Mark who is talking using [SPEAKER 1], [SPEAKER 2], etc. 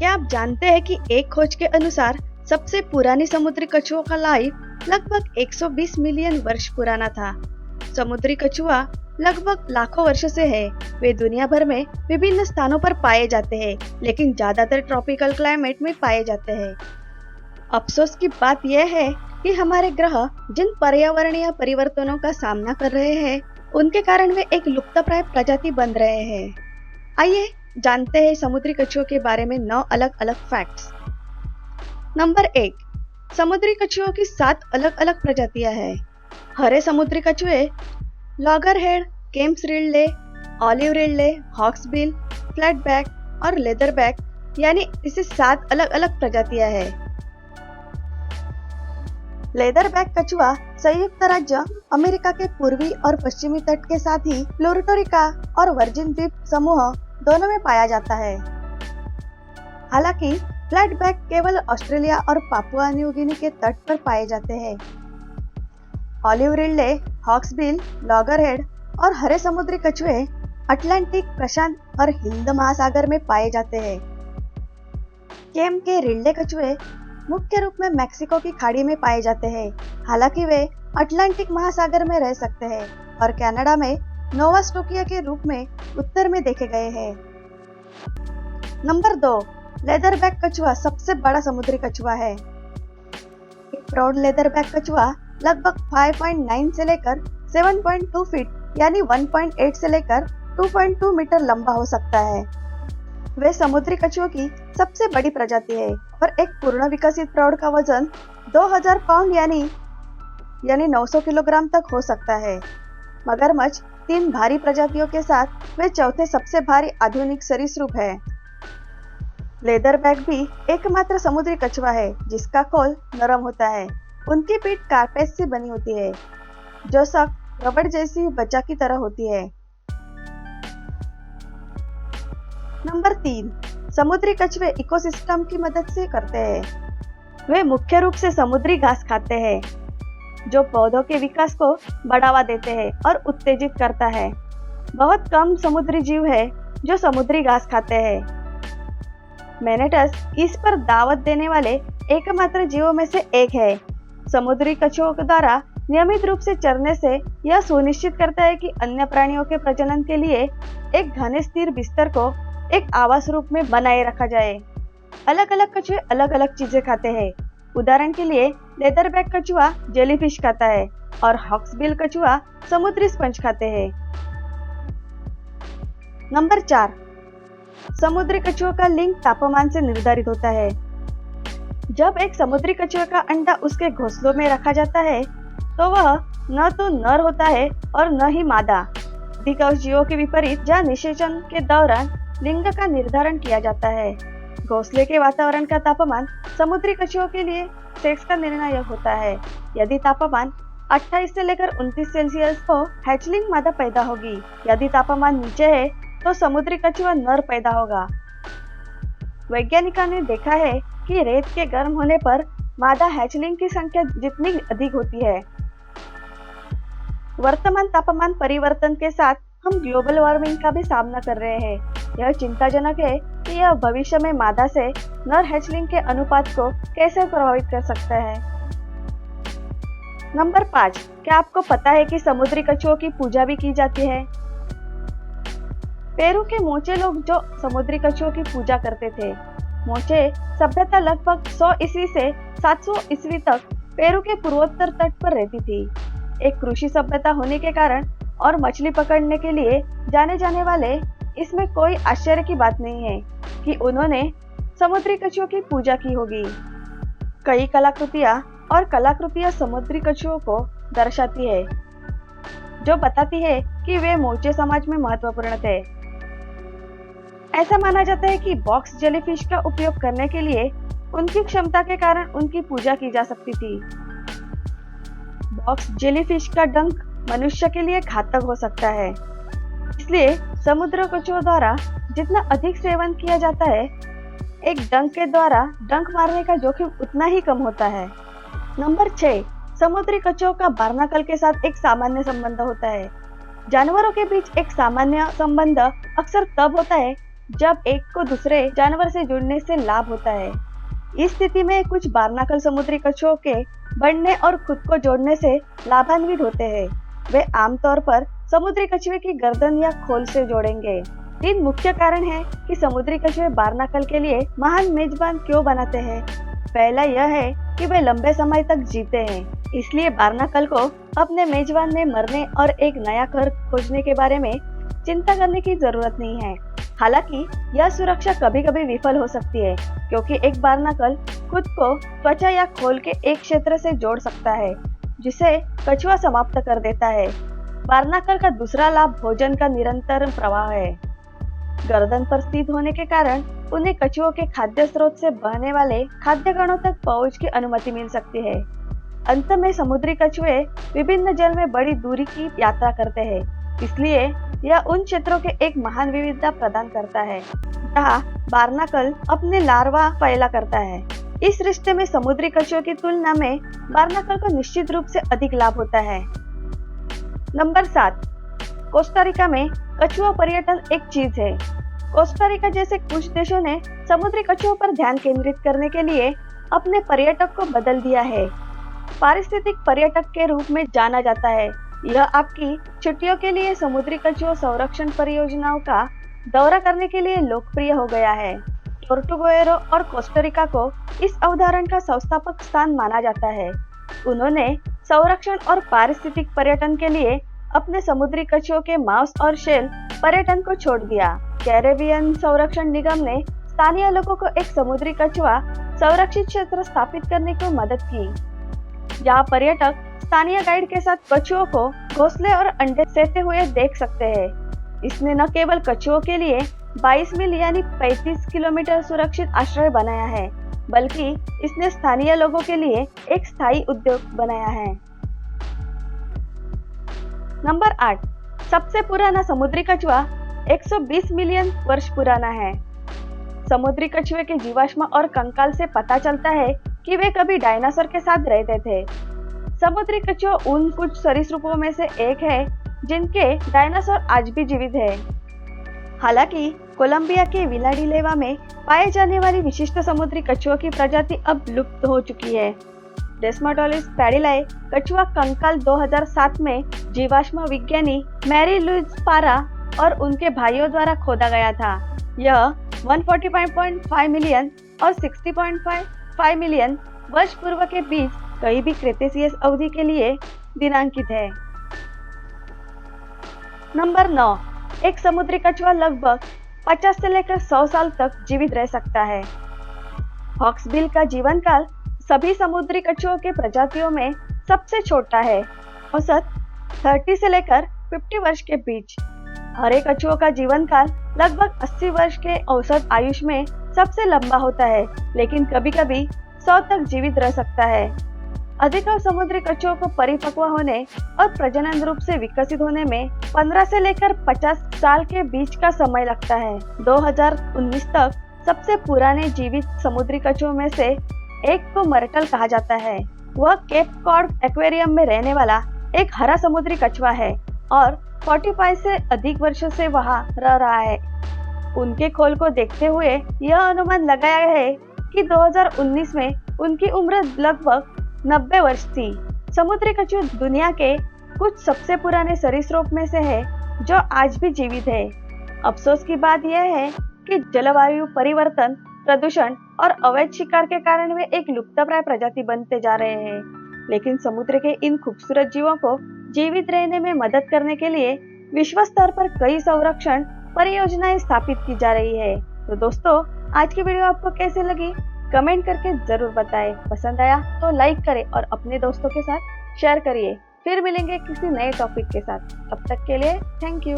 [SPEAKER 1] क्या आप जानते हैं कि एक खोज के अनुसार सबसे पुरानी समुद्री कछुओं का लाइफ लगभग 120 मिलियन वर्ष पुराना था। समुद्री कछुआ लगभग लाखों वर्षों से है। वे दुनिया भर में विभिन्न स्थानों पर पाए जाते हैं, लेकिन ज्यादातर ट्रॉपिकल क्लाइमेट में पाए जाते हैं। अफसोस की बात यह है कि हमारे ग्रह जिन पर्यावरणीय परिवर्तनों का सामना कर रहे हैं, उनके कारण वे एक लुप्तप्राय प्रजाति बन रहे हैं। आइए जानते हैं समुद्री कछुओं के बारे में 9 अलग अलग फैक्ट्स। नंबर 1, समुद्री कछुओं की 7 अलग अलग प्रजातियां हैं। हरे समुद्री कछुए loggerhead, Kemp's ridley, olive ridley, hawksbill, flatback और लेदरबैक, यानी इसे 7 अलग अलग प्रजातियां हैं। लेदरबैक कछुआ संयुक्त राज्य अमेरिका के पूर्वी और पश्चिमी तट के साथ ही प्यूर्टो रिको और वर्जिन द्वीप समूह दोनों में पाया जाता है। हालांकि फ्लैटबैक केवल ऑस्ट्रेलिया और पापुआ न्यू गिनी के तट पर पाए जाते हैं। ऑलिव रिडले, हॉक्सबिल, लॉगरहेड और हरे समुद्री कछुए अटलांटिक, प्रशांत और हिंद महासागर में पाए जाते हैं। केम के रिडले कछुए मुख्य रूप में मैक्सिको की खाड़ी में पाए जाते हैं। हालांकि वे अटलांटिक महासागर में रह सकते हैं और कनाडा में नोवा स्कोटिया के रूप में उत्तर में देखे गए हैं। नंबर 2, लेदरबैक कछुआ सबसे बड़ा समुद्री कछुआ है। एक प्रौढ़ लेदरबैक कछुआ लगभग 5.9 से लेकर 7.2 फीट यानी 1.8 से लेकर 2.2 मीटर लंबा हो सकता है। वे समुद्री कछुओं की सबसे बड़ी प्रजाति है और एक पूर्ण विकसित प्रौढ़ का वजन 2000 पाउंड यानी 900 किलोग्राम तक हो सकता है। मगरमच्छ 3 भारी प्रजातियों के साथ वे चौथे सबसे भारी आधुनिक सरीसृप है। लेदरबैक भी एकमात्र समुद्री कछुआ है जिसका खोल नरम होता है। उनकी पीठ कारपेस से बनी होती है, जो सख्त रबड़ जैसी बच्चा की तरह होती है। नंबर 3, समुद्री कछुए इकोसिस्टम की मदद से करते हैं। वे मुख्य रूप से समुद्री घास खाते हैं, जो पौधों के विकास को बढ़ावा देते हैं और उत्तेजित करता है। बहुत कम समुद्री जीव है जो समुद्री घास खाते हैं। मैनेटस इस पर दावत देने वाले एकमात्र जीवों में से एक है। समुद्री कछुओं द्वारा नियमित रूप से चरने से यह सुनिश्चित करता है कि अन्य प्राणियों के प्रजनन के लिए एक घने स्थिर बिस्तर को एक आवास रूप में बनाए रखा जाए। अलग अलग कछुए अलग अलग चीजें खाते हैं। उदाहरण के लिए लेदरबैक कछुआ जेलीफिश खाता है और हॉक्सबिल कछुआ समुद्री स्पंज खाते हैं। नंबर 4, समुद्री कछुओं का लिंग तापमान से निर्धारित होता है। जब एक समुद्री कछुए का अंडा उसके घोंसलों में रखा जाता है तो वह न तो नर होता है और न ही मादा। अधिकांश जीवों के विपरीत, जहाँ निषेचन के दौरान लिंग का निर्धारण किया जाता है। घोंसले के वातावरण का तापमान समुद्री कछुओं के लिए सेक्स का निर्णायक होता है। यदि तापमान 28 से लेकर 29 सेल्सियस हो, हैचलिंग मादा पैदा होगी। यदि तापमान नीचे है तो समुद्री कछुआ नर पैदा होगा। वैज्ञानिकों ने देखा है कि रेत के गर्म होने पर मादा हैचलिंग की संख्या जितनी अधिक होती है। वर्तमान तापमान परिवर्तन के साथ हम ग्लोबल वार्मिंग का भी सामना कर रहे हैं। यह चिंताजनक है कि यह भविष्य में मादा से नर हैचलिंग के अनुपात को कैसे प्रभावित कर सकता है। नंबर 5, क्या आपको पता है कि समुद्री कछुओं की पूजा भी की जाती है? पेरू के मोचे लोग जो समुद्री कछुओं की पूजा करते थे। मोचे सभ्यता लगभग 100 ईस्वी से 700 ईस्वी तक पेरू के पूर्वोत्तर तट पर रहती थी। एक कृषि सभ्यता होने के कारण और मछली पकड़ने के लिए जाने जाने वाले, इसमें कोई आश्चर्य की बात नहीं है कि उन्होंने समुद्री कछुओं की पूजा की होगी। कई कलाकृतियां समुद्री कछुओं को दर्शाती है, जो बताती है कि वे मोचे समाज में महत्वपूर्ण थे। ऐसा माना जाता है कि बॉक्स जेलीफिश का उपयोग करने के लिए उनकी क्षमता के कारण उनकी पूजा की जा सकती थी। बॉक्स जेलीफिश का डंक मनुष्य के लिए घातक हो सकता है, इसलिए समुद्री कछुओं द्वारा जितना अधिक सेवन किया जाता है, एक डंक के द्वारा डंक मारने का जोखिम उतना ही कम होता है। नंबर 6, समुद्री कछुओं का बार्नाकल के साथ एक सामान्य संबंध होता है। जानवरों के बीच एक सामान्य संबंध अक्सर तब होता है जब एक को दूसरे जानवर से जुड़ने से लाभ होता है। इस स्थिति में कुछ बार्नाकल समुद्री कछुओं के बढ़ने और खुद को जोड़ने से लाभान्वित होते हैं। वे आमतौर पर समुद्री कछुए की गर्दन या खोल से जोड़ेंगे। 3 मुख्य कारण हैं कि समुद्री कछुए बार्नाकल के लिए महान मेजबान क्यों बनाते हैं। पहला यह है कि वे लंबे समय तक जीते हैं, इसलिए बार्नाकल को अपने मेजबान में मरने और एक नया घर खोजने के बारे में चिंता करने की जरूरत नहीं है। हालांकि यह सुरक्षा कभी कभी विफल हो सकती है, क्योंकि एक बार्नाकल खुद को त्वचा या खोल के एक क्षेत्र से जोड़ सकता है, जिसे कछुआ समाप्त कर देता है। बार्नाकल का दूसरा लाभ भोजन का निरंतर प्रवाह है। गर्दन पर स्थित होने के कारण उन्हें कछुओं के खाद्य स्रोत से बहने वाले खाद्य कणों तक पहुंच की अनुमति मिल सकती है। अंत में समुद्री कछुए विभिन्न जल में बड़ी दूरी की यात्रा करते हैं, इसलिए यह उन क्षेत्रों के एक महान विविधता प्रदान करता है जहां बार्नाकल अपने लार्वा पैदा करता है। इस रिश्ते में समुद्री कछुओं की तुलना में बार्नाकल को निश्चित रूप से अधिक लाभ होता है। नंबर 7, कोस्टारिका में कछुआ पर्यटन एक चीज है। कोस्टारिका जैसे कुछ देशों ने समुद्री कछुओं पर ध्यान केंद्रित करने के लिए अपने पर्यटक को बदल दिया है। पारिस्थितिक पर्यटक के रूप में जाना जाता है। यह आपकी छुट्टियों के लिए समुद्री कछुआ संरक्षण परियोजनाओं का दौरा करने के लिए लोकप्रिय हो गया है। टोर्टुगोएरो और कोस्टारिका को इस अवधारणा का संस्थापक स्थान माना जाता है। उन्होंने संरक्षण और पारिस्थितिक पर्यटन के लिए अपने समुद्री कछुओं के मांस और शेल पर्यटन को छोड़ दिया। कैरेबियन संरक्षण निगम ने स्थानीय लोगों को एक समुद्री कछुआ संरक्षित क्षेत्र स्थापित करने को मदद की, जहां पर्यटक स्थानीय गाइड के साथ कछुओं को घोंसले और अंडे सेते हुए देख सकते हैं। इसने न केवल कछुओं के लिए 22 मील यानी 35 किलोमीटर सुरक्षित आश्रय बनाया है, बल्कि इसने स्थानीय लोगों के लिए एक स्थायी उद्योग बनाया है। नंबर 8, सबसे पुराना समुद्री कछुआ 120 मिलियन वर्ष पुराना है। समुद्री कछुए के जीवाश्म और कंकाल से पता चलता है कि वे कभी डायनासोर के साथ रहते थे। समुद्री कछुआ उन कुछ सरीसृपों में से एक है जिनके डायनासोर आज भी जीवित है। हालांकि कोलंबिया के विलाडिलेवा में पाए जाने वाली विशिष्ट समुद्री कछुओं की प्रजाति अब लुप्त हो चुकी है। डेस्माटोलिस पैडिलाई कछुआ कंकाल 2007 में जीवाश्म विज्ञानी मैरी लुइज पारा और उनके भाइयों द्वारा खोदा गया था। यह 145.5 मिलियन और 60.5 मिलियन वर्ष पूर्व के बीच कहीं भी क्रेटेशियस अवधि के लिए दिनांकित है। नंबर 9, एक समुद्री कछुआ लगभग 50 से लेकर 100 साल तक जीवित रह सकता है। हॉक्सबिल का जीवन काल सभी समुद्री कछुओं के प्रजातियों में सबसे छोटा है, औसत 30 से लेकर 50 वर्ष के बीच। हरे कछुओं का जीवन काल लगभग 80 वर्ष के औसत आयुष में सबसे लंबा होता है, लेकिन कभी-कभी 100 तक जीवित रह सकता है। अधिकांश समुद्री कछुओं को परिपक्व होने और प्रजनन रूप से विकसित होने में 15 से लेकर 50 साल के बीच का समय लगता है। 2019 तक सबसे पुराने जीवित समुद्री कछुओं में से एक को मर्टल कहा जाता है। वह केप कॉड एक्वेरियम में रहने वाला एक हरा समुद्री कछुआ है और 45 से अधिक वर्षों से वहां रह रहा है। उनके खोल को देखते हुए यह अनुमान लगाया है कि 2019 में उनकी उम्र लगभग 90 वर्ष थी। समुद्री कछुआ दुनिया के कुछ सबसे पुराने सरीसृप में से है जो आज भी जीवित है। अफसोस की बात यह है कि जलवायु परिवर्तन, प्रदूषण और अवैध शिकार के कारण वे एक लुप्तप्राय प्रजाति बनते जा रहे हैं। लेकिन समुद्र के इन खूबसूरत जीवों को जीवित रहने में मदद करने के लिए विश्व स्तर पर कई संरक्षण परियोजनाएं स्थापित की जा रही है। तो दोस्तों, आज की वीडियो आपको कैसे लगी कमेंट करके जरूर बताएं। पसंद आया तो लाइक करें और अपने दोस्तों के साथ शेयर करिए। फिर मिलेंगे किसी नए टॉपिक के साथ। तब तक के लिए थैंक यू।